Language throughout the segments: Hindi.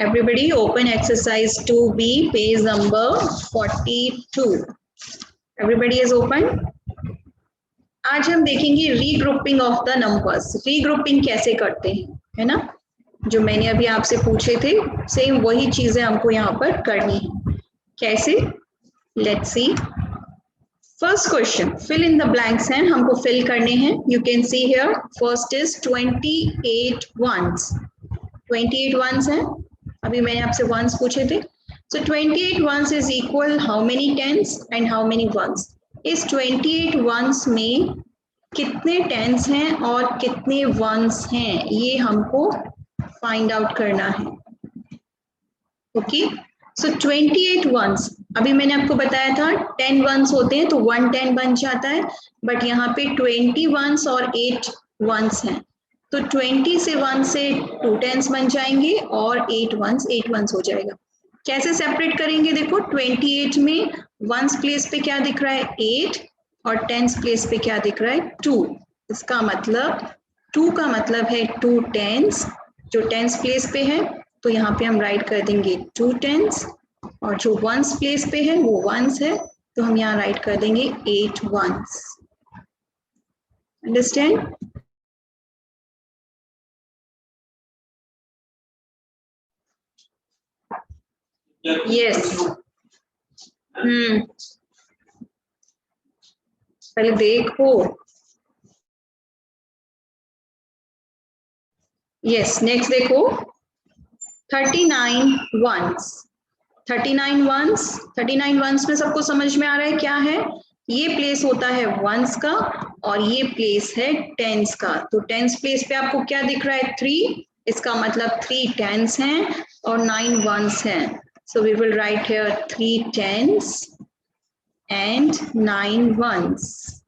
Everybody open exercise 2B, page number 42. Everybody is open. आज हम देखेंगे regrouping of the numbers. Regrouping कैसे करते हैं, है ना, जो मैंने अभी आपसे पूछे थे, सेम वही चीजें हमको यहाँ पर करनी है। कैसे? Let's see. First question, fill in the blanks हैं, हमको फिल करने हैं। You can see here, first is 28 ones. 28 ones हैं, अभी मैंने आपसे वंस पूछे थे। So 28 ones is equal how many tens and how many ones? इस 28 ones में कितने tens हैं और कितने ones हैं, ये हमको find out करना है। ओके, so 28 ones, अभी मैंने आपको बताया था 10 ones होते हैं तो 1 10 बन जाता है, बट यहाँ पे 20 ones और 8 ones हैं, तो 20 से 1 से 2 tens बन जाएंगे और 8 ones हो जाएगा। कैसे सेपरेट करेंगे? देखो 28 में वंस प्लेस पे क्या दिख रहा है? 8, और टेंस प्लेस पे क्या दिख रहा है? 2। इसका मतलब 2 का मतलब है 2 टेंस, जो टेंस प्लेस पे है तो यहाँ पे हम राइट कर देंगे 2 टेंस, और जो वंस प्लेस पे है वो वंस है तो हम यहाँ राइट कर देंगे 8 वंस। अंडरस्टैंड? यस। पहले देखो। यस, नेक्स्ट देखो 39 वंस। 39 वंस, 39 वंस में सबको समझ में आ रहा है क्या है? ये प्लेस होता है वंस का और ये प्लेस है टेंस का। तो टेंस प्लेस पे आपको क्या दिख रहा है? 3, इसका मतलब 3 टेंस हैं और 9 वंस हैं। So we will write here 3 tens and 9 ones.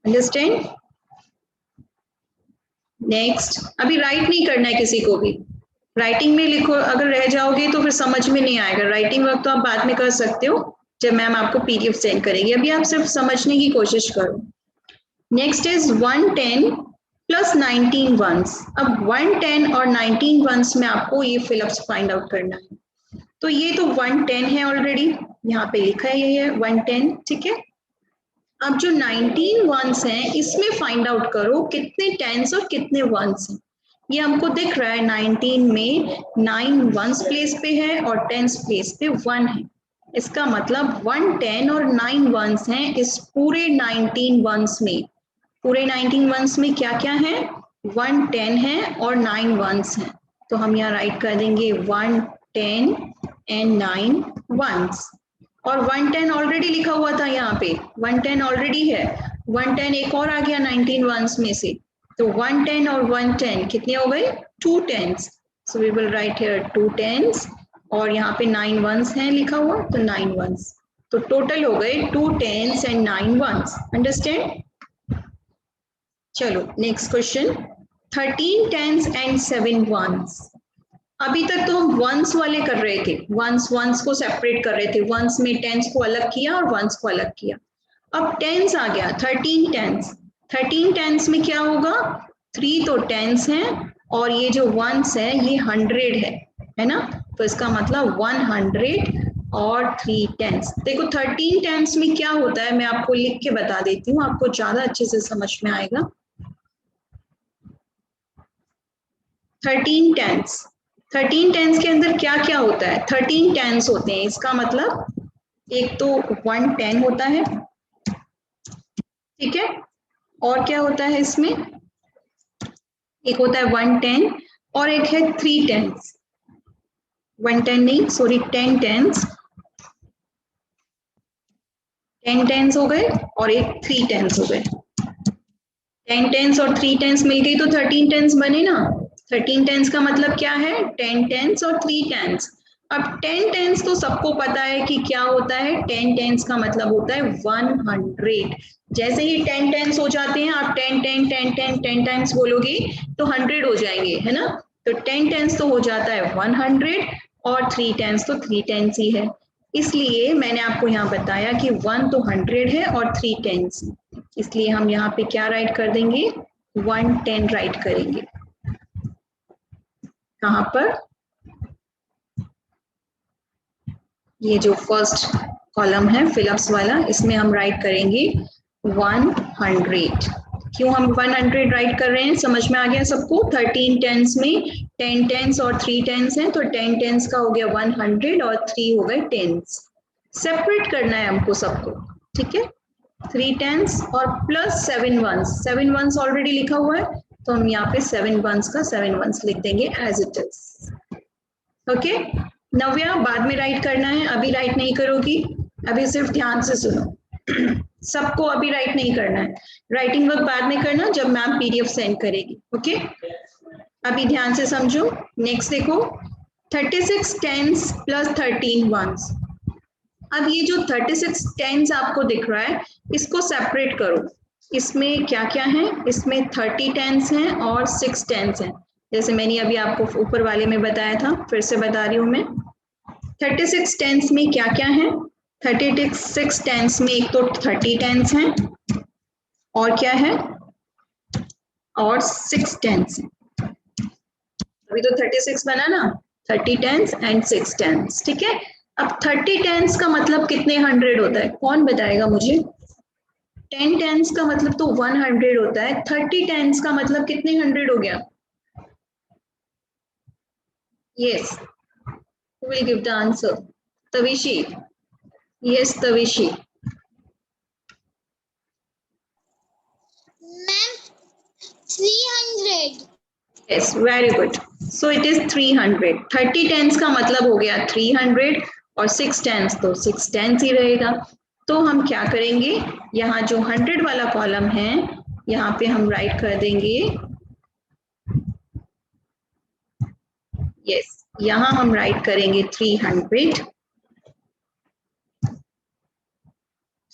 Understand? Next, अभी राइट नहीं करना है किसी को भी। राइटिंग में लिखो, अगर रह जाओगे तो फिर समझ में नहीं आएगा। राइटिंग वर्क तो आप बाद में कर सकते हो जब मैम आपको पीडीएफ सेंड करेगी, अभी आप सिर्फ समझने की कोशिश करो। Next is 110 plus 19 ones. अब 110 और 19 वंस में आपको ये फिलअप्स फाइंड आउट करना है। तो ये तो 110 है ऑलरेडी, यहाँ पे लिखा है ये है 110, ठीक है। अब जो 19 वंस हैं इसमें फाइंड आउट करो कितने टेंस और कितने वंस हैं। ये हमको दिख रहा है 19 में 9 वंस प्लेस पे है और टेंस प्लेस पे 1 है। इसका मतलब 110 और 9 वंस हैं इस पूरे 19 वंस में। पूरे 19 वंस में क्या क्या है? 110 है और 9 वंस हैं, तो हम यहाँ राइट कर देंगे 110 एंड 9 वंस। और 110 ऑलरेडी लिखा हुआ था यहाँ पे, 110 ऑलरेडी है, 110 एक और आ गया 19 वंस में से, तो 110 और 110 कितने हो गए? 2 tens. So we will write here 2 tens, और यहाँ पे 9 वंस हैं लिखा हुआ, तो 9 वंस, तो टोटल हो गए 2 टेंस एंड 9 वंस। अंडरस्टैंड? चलो next question, 13 tens and 7 ones. अभी तक तो हम वंस वाले कर रहे थे, वंस को सेपरेट कर रहे थे, वंस में टेंस को अलग किया और वंस को अलग किया। अब टेंस आ गया, 13 टेंस। 13 टेंस में क्या होगा? 3 तो टेंस हैं और ये जो वंस है ये 100 है ना, तो इसका मतलब 100 और 3 टेंस। देखो 13 टेंस में क्या होता है, मैं आपको लिख के बता देती हूँ, आपको ज्यादा अच्छे से समझ में आएगा। 13 टेंस, 13 टेंस के अंदर क्या क्या होता है? 13 टेंस होते हैं, इसका मतलब एक तो 110 होता है, ठीक है, और क्या होता है इसमें? एक होता है 110 और एक है 3 टेंस। 110 नहीं, सॉरी 10 टेंस, 10 टेंस हो गए और एक 3 टेंस हो गए। 10 टेंस और 3 टेंस मिल गई तो 13 टेंस बने ना। 13 टेंस का मतलब क्या है? 10 टेंस और 3 टेंस। अब 10 टेंस तो सबको पता है कि क्या होता है, 10 टेंस का मतलब होता है 100। जैसे ही 10 टेंस हो जाते हैं, आप 10 10 10 10 10 टाइम्स बोलोगे तो 100 हो जाएंगे, है ना। तो 10 टेंस तो हो जाता है 100 और 3 टेंस तो 3 टेंस ही है। इसलिए मैंने आपको यहाँ बताया कि 1 तो 100 है और 3 टेंस, इसलिए हम यहाँ पे क्या राइट कर देंगे? 110 राइट करेंगे। कहाँ पर, ये जो फर्स्ट कॉलम है फिलअप्स वाला, इसमें हम राइट करेंगे 100। क्यों हम 100 राइट कर रहे हैं, समझ में आ गया सबको। 13 टेंस में 10 टेंस और 3 टेंस हैं, तो 10 टेंस का हो गया 100 और 3 हो गए टेंस। सेपरेट करना है हमको सबको, ठीक है। 3 टेंस और प्लस 7 वंस, 7 वंस ऑलरेडी लिखा हुआ है, तो हम यहाँ पे 7 वंस का 7 वंस लिख देंगे एज इट इज। ओके नव्या, बाद में राइट करना है, अभी राइट नहीं करोगी, अभी सिर्फ ध्यान से सुनो। सबको अभी राइट नहीं करना है, राइटिंग वर्क बाद में करना जब मैम पीडीएफ सेंड करेगी। ओके अभी ध्यान से समझो। नेक्स्ट देखो, 36 टेंस प्लस 13 वंस। अब ये जो 36 टेंस आपको दिख रहा है, इसको सेपरेट करो। इसमें क्या क्या है, इसमें 30 टेंस हैं और 6 टेंस हैं, जैसे मैंने अभी आपको ऊपर वाले में बताया था, फिर से बता रही हूँ मैं। 36 टेंस में क्या क्या है, 36 टेंस में एक तो 30 टेंस हैं और क्या है, और 6 टेंस है। अभी तो 36 बना ना, 30 टेंस एंड 6 टेंस, ठीक है। अब 30 टेंस का मतलब कितने 100 होता है, कौन बताएगा मुझे। 10 टेंस का मतलब तो 100 होता है, 30 टेंस का मतलब कितने 100 हो गया। Yes, who will give the answer? Tavishi. Yes, Tavishi. Ma'am, 300. Yes, very good. So it is 300. 30 tense का मतलब हो गया 300 और 6 टेंस तो 6 टेंस ही रहेगा। तो हम क्या करेंगे, यहाँ जो 100 वाला कॉलम है यहाँ पे हम राइट कर देंगे, यस यहाँ हम राइट करेंगे 300,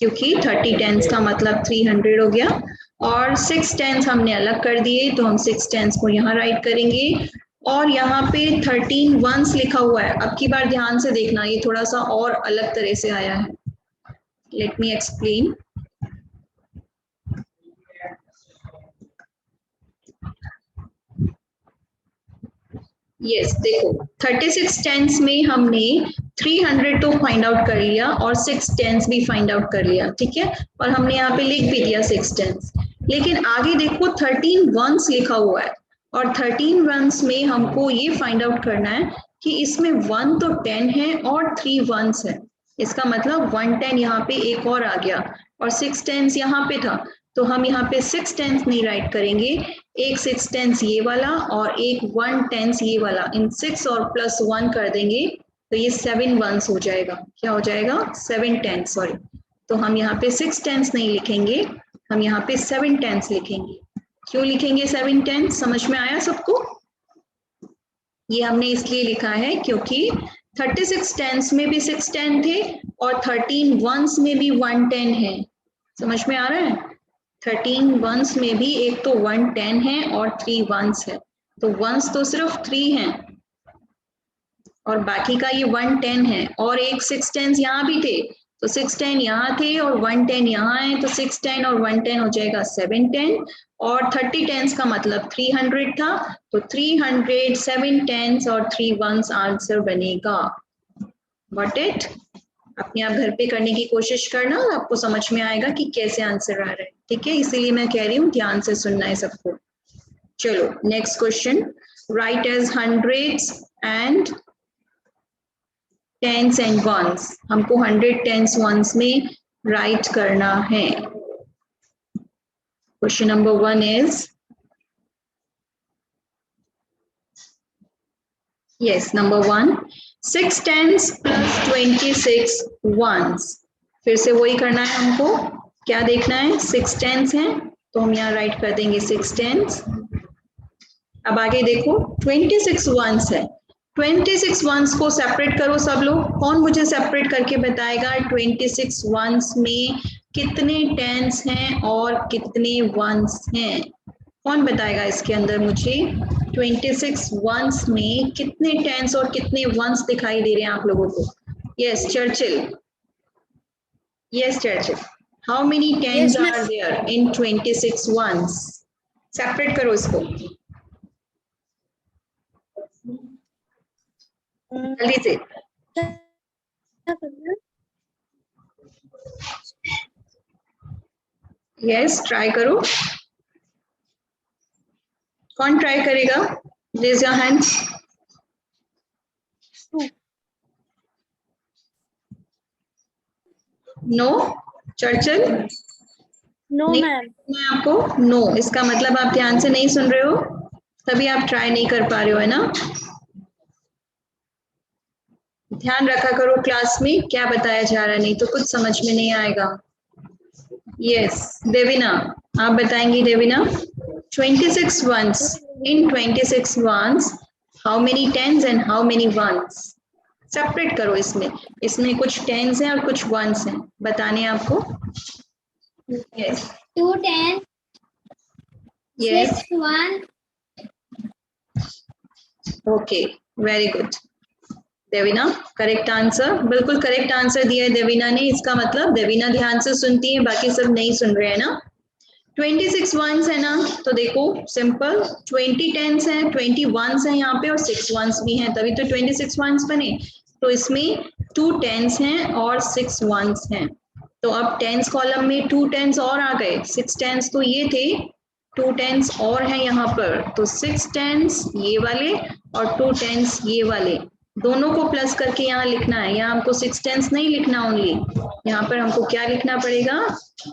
क्योंकि 30 टेंस का मतलब 300 हो गया और 6 टेंस हमने अलग कर दिए, तो हम 6 टेंस को यहाँ राइट करेंगे। और यहाँ पे 13 वंस लिखा हुआ है, अब की बार ध्यान से देखना, ये थोड़ा सा और अलग तरह से आया है। Let me explain. यस देखो, 36 टेंस में हमने 300 तो फाइंड आउट कर लिया और 6 टेंस भी फाइंड आउट कर लिया, ठीक है। और हमने यहाँ पे लिख भी दिया 6 टेंस, लेकिन आगे देखो 13 वंस लिखा हुआ है और 13 वंस में हमको ये फाइंड आउट करना है कि इसमें 1 तो 10 है और 3 वंस है, इसका मतलब 110 यहाँ पे एक और आ गया और 6 टेंस यहाँ पे था, तो हम यहाँ पे 6 टेंस नहीं राइट करेंगे, एक 6 टेंस ये वाला और एक 1 टेंस ये वाला, इन 6 और प्लस 1 कर देंगे तो ये 7 वंस हो जाएगा। क्या हो जाएगा, 7 टेंस, सॉरी। तो हम यहाँ पे 6 टेंस नहीं लिखेंगे, हम यहाँ पे 7 टेंस लिखेंगे। क्यों लिखेंगे 7 टेंस, समझ में आया सबको। ये हमने इसलिए लिखा है क्योंकि 36 टेंस में भी 6 टेन थे और 13 वंस में भी 110 है, समझ में आ रहा है। 13 वंस में भी एक तो 110 है और 3 वंस है, तो वंस तो सिर्फ 3 हैं और बाकी का ये 110 है, और एक 6 टेंस यहाँ भी थे, तो 6 10 यहाँ थे और 110 यहाँ है, तो 6 10 और 110 हो जाएगा 7 10, और 30 टेंस का मतलब 300 था, तो 300 7 टेंस और 3 वंस आंसर बनेगा। Got it. अपने आप घर पे करने की कोशिश करना, आपको समझ में आएगा कि कैसे आंसर आ रहा है, ठीक है। इसीलिए मैं कह रही हूँ ध्यान से सुनना है सबको। चलो next question, write as hundreds and tens and ones. हमको 100 टेंस वंस में राइट करना है। Question number 1 is, yes number 1, 6 tens plus 26 ones. फिर से वही करना है हमको, क्या देखना है, 6 टेंस है तो हम यहाँ राइट कर देंगे 6 टेंस। अब आगे देखो 26 वंस है, 26 वंस को सेपरेट करो सब लोग। कौन मुझे सेपरेट करके बताएगा 26 वंस में कितने टेंस हैं और कितने वंस हैं, कौन बताएगा इसके अंदर मुझे 26 वंस में कितने टेंस और कितने वंस दिखाई दे रहे हैं आप लोगों को। Yes Churchill, yes Churchill, how many tens Yes, ma'am. Are there in 26 ones, separate करो इसको। जल्दी से। यस, ट्राई करो। कौन ट्राई करेगा? Raise your hands. No Churchill? No ma'am. मैं आपको नो, इसका मतलब आप ध्यान से नहीं सुन रहे हो, तभी आप ट्राई नहीं कर पा रहे हो, है ना? ध्यान रखा करो क्लास में क्या बताया जा रहा है, नहीं तो कुछ समझ में नहीं आएगा। यस, देवीना आप बताएंगी। Devina, 26 ones. In 26 ones, how many tens and how many ones? Separate करो इसमें कुछ टेंस हैं और कुछ वंस हैं, बताने आपको। Yes, 2 10 yes, 6 1 okay, very good. Devina, correct answer, बिल्कुल करेक्ट आंसर दिया है देवीना ने। इसका मतलब देवीना ध्यान से सुनती है, बाकी सब नहीं सुन रहे हैं ना। 26 वंस है ना, तो देखो सिंपल, 20 टेंस है, 20 वंस है यहाँ पे और 6 वंस भी हैं, तभी तो 26 वंस बने। तो इसमें 2 टेंस हैं और 6 वंस हैं। तो अब टेंस कॉलम में 2 टेंस और आ गए, 6 टेंस तो ये थे, 2 टेंस और हैं यहाँ पर, तो 6 टेंस ये वाले और 2 टेंस ये वाले, दोनों को प्लस करके यहाँ लिखना है। यहाँ हमको 6 टेंस नहीं लिखना ओनली, यहाँ पर हमको क्या लिखना पड़ेगा?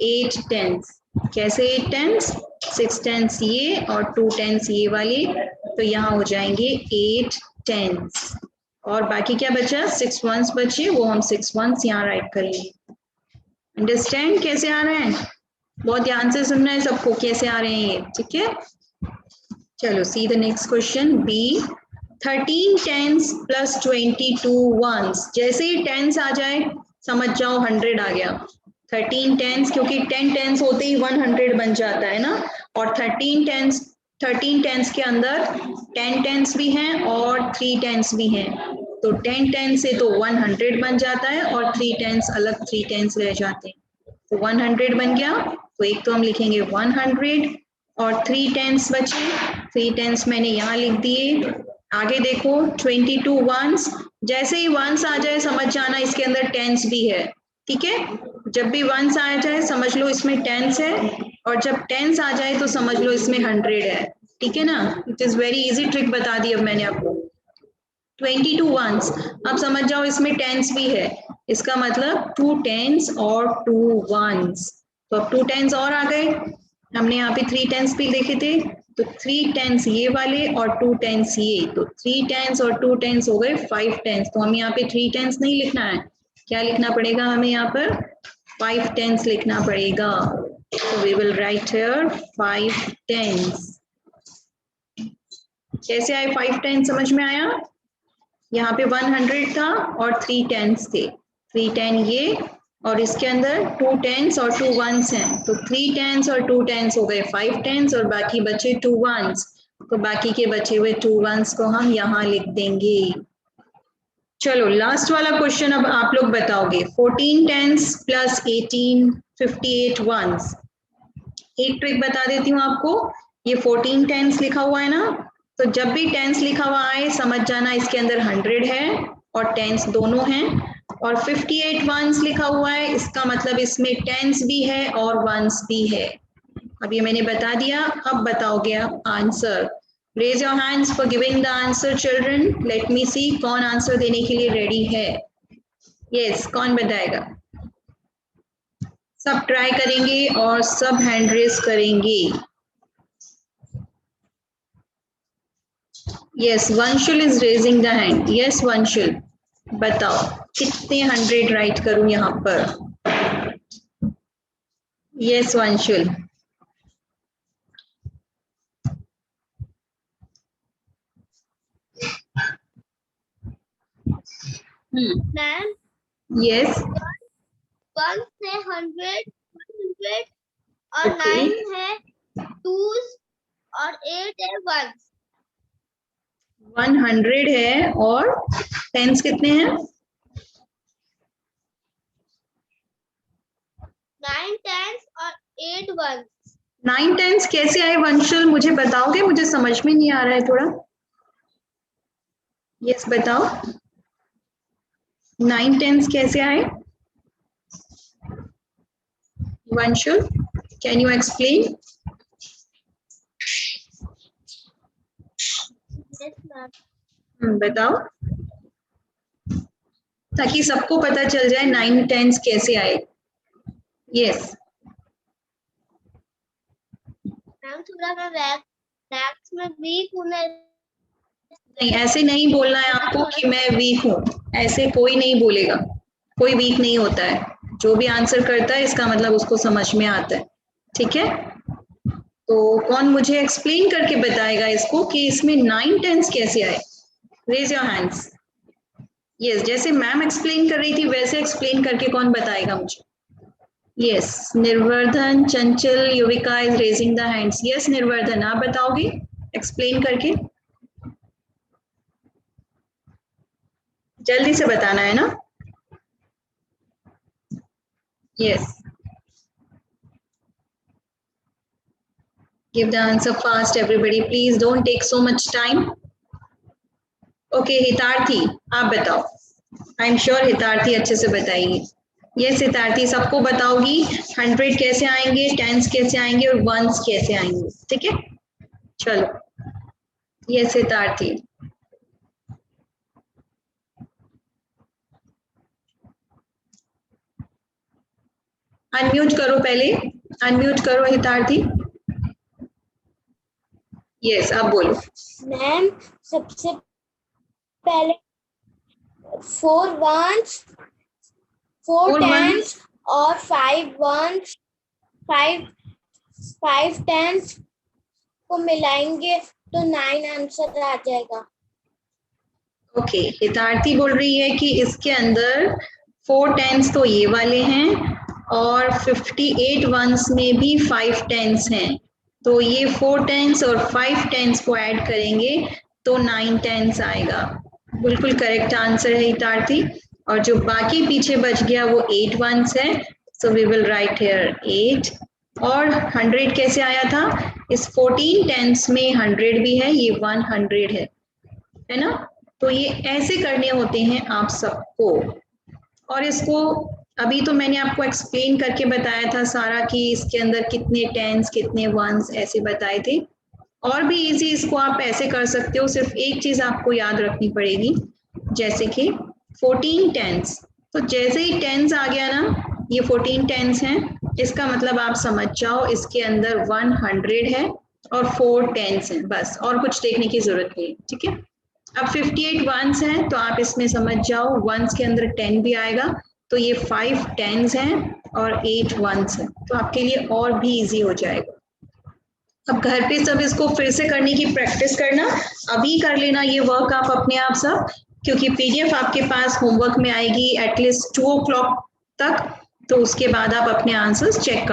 8 टेंस। कैसे 8 टेंस? 6 टेंस ये और 2 टेंस ये वाले, तो यहाँ हो जाएंगे 8 टेंस। और बाकी क्या बचा? 6 वंस बचे, वो हम 6 वंस यहाँ राइट करेंगे। अंडरस्टैंड कैसे आ रहे हैं? बहुत ध्यान से सुनना है सबको, कैसे आ रहे हैं ये, ठीक है? चलो see the next question b. 13 tens plus 22 ones. जैसे ही टेंस आ जाए समझ जाओ 100 आ गया। 13 टेंस, क्योंकि 10 टेंस होते ही 100 बन जाता है ना, और 13 टेंस के अंदर 10 टेंस भी हैं और 3 टेंस भी हैं, तो 10 टेंस से तो 100 बन जाता है और 3 टेंस अलग 3 टेंस रह जाते हैं, तो 100 बन गया। तो एक तो हम लिखेंगे 100 और 3 टेंस बचे, 3 टेंस मैंने यहाँ लिख दिए। आगे देखो 22 वंस, जैसे ही वंस आ जाए समझ जाना इसके अंदर टेंस भी है, ठीक है? जब भी वंस आ जाए समझ लो इसमें टेंस है, और जब टेंस आ जाए तो समझ लो इसमें 100 है, ठीक है ना? It is very easy trick बता दी अब मैंने आपको। 22 वंस, अब समझ जाओ इसमें टेंस भी है, इसका मतलब 2 टेंस और 2 वंस, तो अब 2 टेंस और आ गए। हमने यहाँ पे 3 टेंस भी देखे थे, तो 3 टेंस ये वाले और 2 टेंस ये, तो 3 टेंस और 2 टेंस हो गए 5 टेंस। तो हम यहाँ पे 3 टेंस नहीं लिखना है, क्या लिखना पड़ेगा हमें यहाँ पर? 5 टेंस लिखना पड़ेगा। तो we will write here 5 tens. कैसे आए 5 टेंस, समझ में आया? यहाँ पे 100 था और 3 टेंस थे, 3 10 ये और इसके अंदर 2 टेंस और 2 वंस हैं, तो 3 टेंस और 2 टेंस हो गए 5 टेंस और बाकी बचे 2 वंस, तो बाकी के बचे हुए 2 वंस को हम यहाँ लिख देंगे। चलो लास्ट वाला क्वेश्चन अब आप लोग बताओगे। 14 टेंस प्लस 18 58 वंस। एक ट्रिक बता देती हूँ आपको, ये 14 टेंस लिखा हुआ है ना, तो जब भी टेंस लिखा हुआ आए समझ जाना इसके अंदर 100 है और टेंस दोनों हैं, और 58 वंस लिखा हुआ है, इसका मतलब इसमें टेंस भी है और वंस भी है। अब ये मैंने बता दिया, अब बताओगे answer. Raise your hands for giving the answer children, let me see कौन आंसर देने के लिए रेडी है। यस, कौन बताएगा? सब ट्राई करेंगे और सब हैंड रेस करेंगे। Yes, Vanshul is raising the hand. Yes Vanshul, बताओ कितने 100 राइट करूं यहाँ पर? यस वंशुल। मैम यस, 1 से 100 और 9 है 2s और 8 है 1s। 100 है और टेंस कितने हैं? 9 10s और 8 1s। 9 टेंस कैसे आए वंशुल, मुझे बताओगे? मुझे समझ में नहीं आ रहा है थोड़ा। यस बताओ 9 टेंस कैसे आए? Vanshul, can you explain? Yes, ma'am. बताओ, ताकि सबको पता चल जाए 9 टेंस कैसे आए। यस मैम थोड़ा मैं मैथ्स में वीक हूँ ना। नहीं, ऐसे नहीं बोलना है आपको कि मैं वीक हूँ, ऐसे कोई नहीं बोलेगा, कोई वीक नहीं होता है। जो भी आंसर करता है इसका मतलब उसको समझ में आता है, ठीक है? तो कौन मुझे एक्सप्लेन करके बताएगा इसको कि इसमें 9 टेंस कैसे आए? Raise your hands. यस, जैसे मैम एक्सप्लेन कर रही थी वैसे एक्सप्लेन करके कौन बताएगा मुझे? Yes, Nirvardhan, Chanchal, Yuvika is raising the hands. Yes Nirvardhan, आप बताओगे एक्सप्लेन करके? जल्दी से बताना है ना? Yes, give the answer fast everybody, please don't take so much time. Okay Hitarthi, आप बताओ। आई एम श्योर हितार्थी अच्छे से बताएगी। यस हितार्थी, सबको बताओगी 100 कैसे आएंगे, टेंस कैसे आएंगे और वंस कैसे आएंगे, ठीक है? चलो, यस हितार्थी। अनम्यूट करो पहले, अनम्यूट करो हितार्थी। यस अब बोलो। मैम सबसे पहले 4 ones, 4 tens और 5 ones, 5 tens को मिलाएंगे तो 9 आंसर आ जाएगा। ओके हितार्थी बोल रही है कि इसके अंदर 4 टेंस तो ये वाले हैं और 58 वंस में भी 5 टेंस हैं, तो ये 4 टेंस और 5 टेंस को ऐड करेंगे तो 9 टेंस आएगा। बिल्कुल करेक्ट आंसर है हितार्थी। और जो बाकी पीछे बच गया वो 8 वंस है, so we will write here 8। और 100 कैसे आया था? इस 14 टेंस में 100 भी है, ये 100 है ना? तो ये ऐसे करने होते हैं आप सबको। और इसको अभी तो मैंने आपको एक्सप्लेन करके बताया था सारा कि इसके अंदर कितने टेंस कितने वंस ऐसे बताए थे। और भी इजी इसको आप ऐसे कर सकते हो, सिर्फ एक चीज आपको याद रखनी पड़ेगी, जैसे कि 14 टेंस, तो जैसे ही टेंस आ गया ना, ये 14 टेंस हैं, इसका मतलब आप समझ जाओ इसके अंदर 100 है और 4 टेंस हैं, बस और कुछ देखने की जरूरत नहीं, ठीक है? अब 58 वंस हैं तो आप इसमें समझ जाओ वंस के अंदर 10 भी आएगा, तो ये 5 टेंस हैं और 8 वंस हैं, तो आपके लिए और भी इजी हो जाएगा। अब घर पे सब इसको फिर से करने की प्रैक्टिस करना, अभी कर लेना ये वर्क आप अपने आप सब, क्योंकि पीडीएफ आपके पास होमवर्क में आएगी एटलीस्ट 2 o'clock तक, तो उसके बाद आप अपने आंसर्स चेक कर